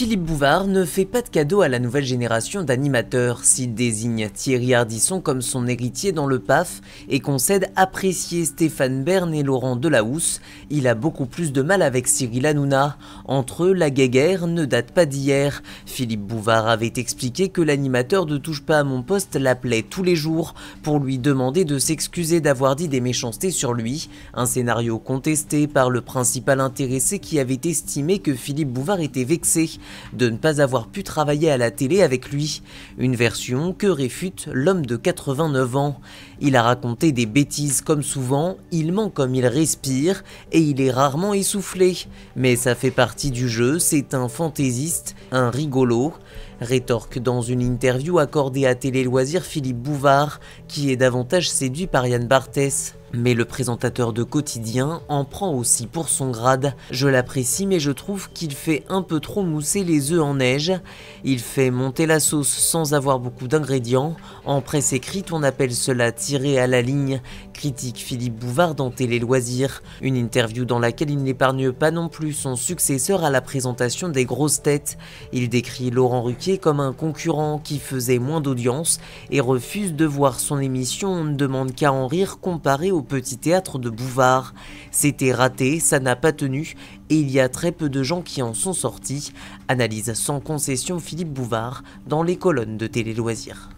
Philippe Bouvard ne fait pas de cadeau à la nouvelle génération d'animateurs. S'il désigne Thierry Ardisson comme son héritier dans le PAF et concède apprécier Stéphane Bern et Laurent Delahousse, il a beaucoup plus de mal avec Cyril Hanouna. Entre eux, la guéguerre ne date pas d'hier. Philippe Bouvard avait expliqué que l'animateur de Touche pas à mon poste l'appelait tous les jours pour lui demander de s'excuser d'avoir dit des méchancetés sur lui. Un scénario contesté par le principal intéressé qui avait estimé que Philippe Bouvard était vexé de ne pas avoir pu travailler à la télé avec lui. Une version que réfute l'homme de 89 ans. Il a raconté des bêtises comme souvent, il ment comme il respire et il est rarement essoufflé. Mais ça fait partie du jeu, c'est un fantaisiste, un rigolo. Rétorque dans une interview accordée à Télé Loisirs Philippe Bouvard, qui est davantage séduit par Yann Barthès. Mais le présentateur de Quotidien en prend aussi pour son grade. Je l'apprécie mais je trouve qu'il fait un peu trop mousser les œufs en neige. Il fait monter la sauce sans avoir beaucoup d'ingrédients. En presse écrite on appelle cela tirer à la ligne. Critique Philippe Bouvard dans Télé Loisirs. Une interview dans laquelle il n'épargne pas non plus son successeur à la présentation des grosses têtes. Il décrit Laurent Ruquier comme un concurrent qui faisait moins d'audience et refuse de voir son émission On ne demande qu'à en rire comparée au Petit Théâtre de Bouvard. C'était raté, ça n'a pas tenu et il y a très peu de gens qui en sont sortis. Analyse sans concession Philippe Bouvard dans les colonnes de Télé Loisirs.